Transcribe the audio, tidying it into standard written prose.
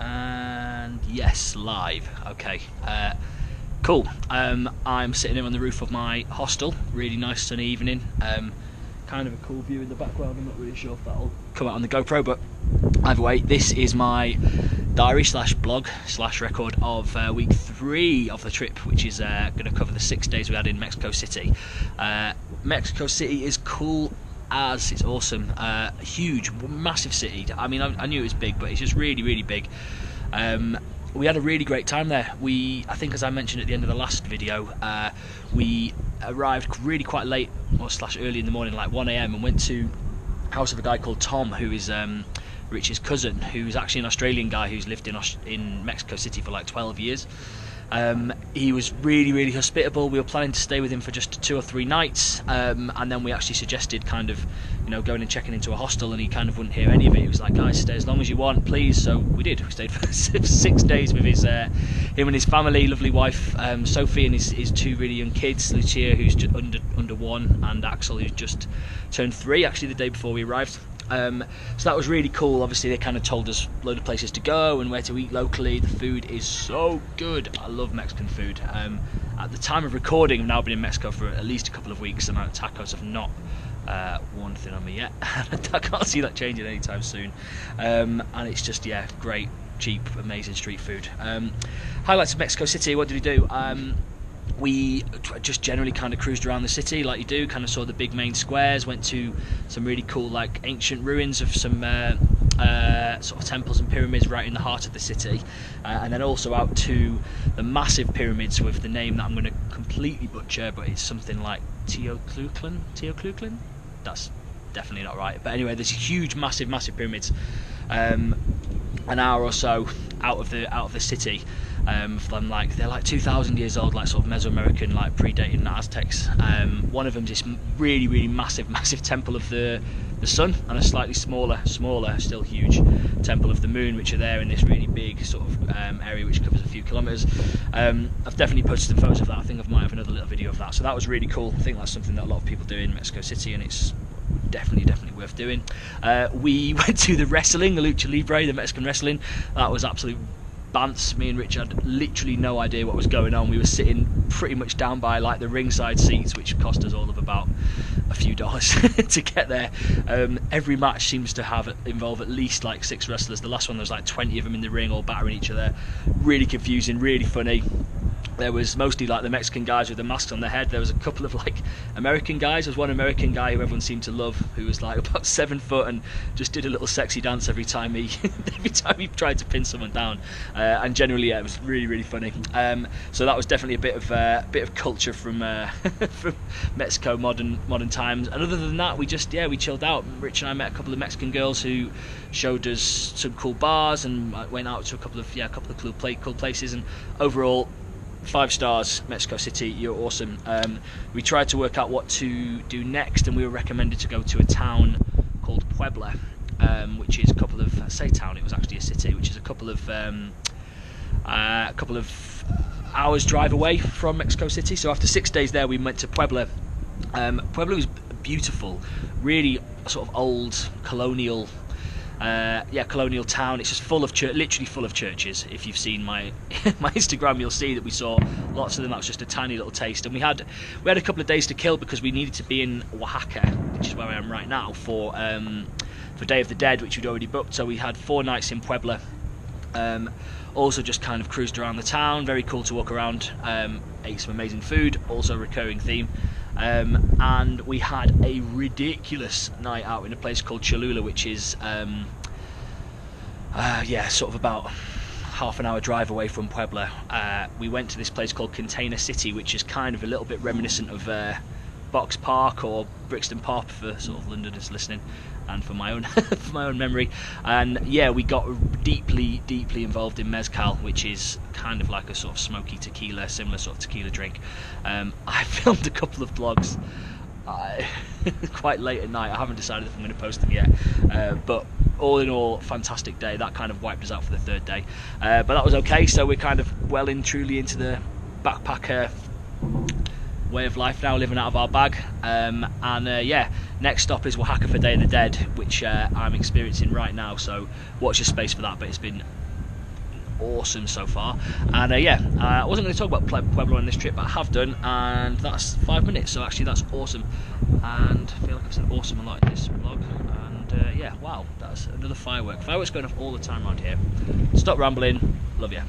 And yes, live. Okay, cool. I'm sitting here on the roof of my hostel. Really nice sunny evening. Kind of a cool view in the background. I'm not really sure if that'll come out on the GoPro, but either way, this is my diary slash blog slash record of week 3 of the trip, which is going to cover the 6 days we had in Mexico City. Mexico City is cool as it's awesome. Huge, massive city. I mean, I knew it was big, but it's just really, really big. We had a really great time there. I think, as I mentioned at the end of the last video, we arrived really quite late, or slash early in the morning, like 1 AM, and went to the house of a guy called Tom, who is Rich's cousin, who's actually an Australian guy who's lived in Mexico City for like 12 years. He was really, really hospitable. We were planning to stay with him for just 2 or 3 nights, and then we actually suggested kind of, going and checking into a hostel, and he kind of wouldn't hear any of it. He was like, guys, stay as long as you want, please. So we did. We stayed for 6 days with him and his family, lovely wife, Sophie, and his 2 really young kids, Lucia, who's just under 1, and Axel, who's just turned 3, actually, the day before we arrived. So that was really cool. Obviously, they kind of told us a load of places to go and where to eat locally. The food is so good. I love Mexican food. At the time of recording, I've now been in Mexico for at least a couple of weeks, and tacos have not worn thin on me yet. I can't see that changing anytime soon. And it's just, yeah, great, cheap, amazing street food. Highlights of Mexico City, what did we do? We just generally kind of cruised around the city like you do, kind of saw the big main squares, went to some really cool like ancient ruins of some sort of temples and pyramids right in the heart of the city, and then also out to the massive pyramids with the name that I'm going to completely butcher, but it's something like Teoclucan? That's definitely not right, but anyway, there's huge massive pyramids an hour or so out of the city. From they're like 2,000 years old, like sort of Mesoamerican, like predating the Aztecs. One of them is this really, really massive temple of the sun, and a slightly smaller, still huge temple of the moon, which are there in this really big sort of area which covers a few kilometres. I've definitely posted some photos of that. I think I might have another little video of that. So that was really cool. I think that's something that a lot of people do in Mexico City, and it's definitely worth doing. We went to the wrestling, the Lucha Libre, the Mexican wrestling. That was absolute bants. Me and Rich had literally no idea what was going on. We were sitting pretty much down by like the ringside seats, which cost us all of about a few dollars to get there. Every match seems to involve at least like 6 wrestlers. The last one, there was like 20 of them in the ring, all battering each other. Really confusing, really funny. There was mostly like the Mexican guys with the masks on their head. There was a couple of like American guys. There was one American guy who everyone seemed to love, who was like about 7 foot and just did a little sexy dance every time he tried to pin someone down. And generally, yeah, it was really, really funny. So that was definitely a bit of culture from from Mexico modern times. And other than that, we chilled out. Rich and I met a couple of Mexican girls who showed us some cool bars, and went out to a couple of cool places. And overall, 5 stars, Mexico City, you're awesome. We tried to work out what to do next, and we were recommended to go to a town called Puebla, which is a couple of, I say town, it was actually a city, which is a couple of hours drive away from Mexico City. So after 6 days there, we went to Puebla. Puebla was beautiful, really sort of old colonial town. It's just full of literally full of churches. If you've seen my Instagram, you'll see that we saw lots of them. That was just a tiny little taste, and we had a couple of days to kill because we needed to be in Oaxaca, which is where I am right now, for Day of the Dead, which we'd already booked. So we had 4 nights in Puebla. Also just kind of cruised around the town. Very cool to walk around. Ate some amazing food, also recurring theme. And we had a ridiculous night out in a place called Cholula, which is sort of about half an hour drive away from Puebla. We went to this place called Container City, which is kind of a little bit reminiscent of Box Park or Brixton Park for sort of Londoners listening, and for my own for my own memory. And yeah, we got deeply involved in mezcal, which is kind of like a sort of smoky tequila, similar sort of tequila drink. I filmed a couple of vlogs quite late at night. I haven't decided if I'm going to post them yet, but all in all, fantastic day. That kind of wiped us out for the 3rd day, but that was okay. So we're kind of truly into the backpacker way of life now, living out of our bag. Next stop is Oaxaca for Day of the Dead, which I'm experiencing right now, so watch your space for that. But it's been awesome so far. And yeah, I wasn't going to talk about Puebla on this trip, but I have done, and that's 5 minutes, so actually that's awesome. And I feel like I've said awesome a lot in this vlog. And yeah, wow, that's another firework. Fireworks going off all the time around here. Stop rambling, love you.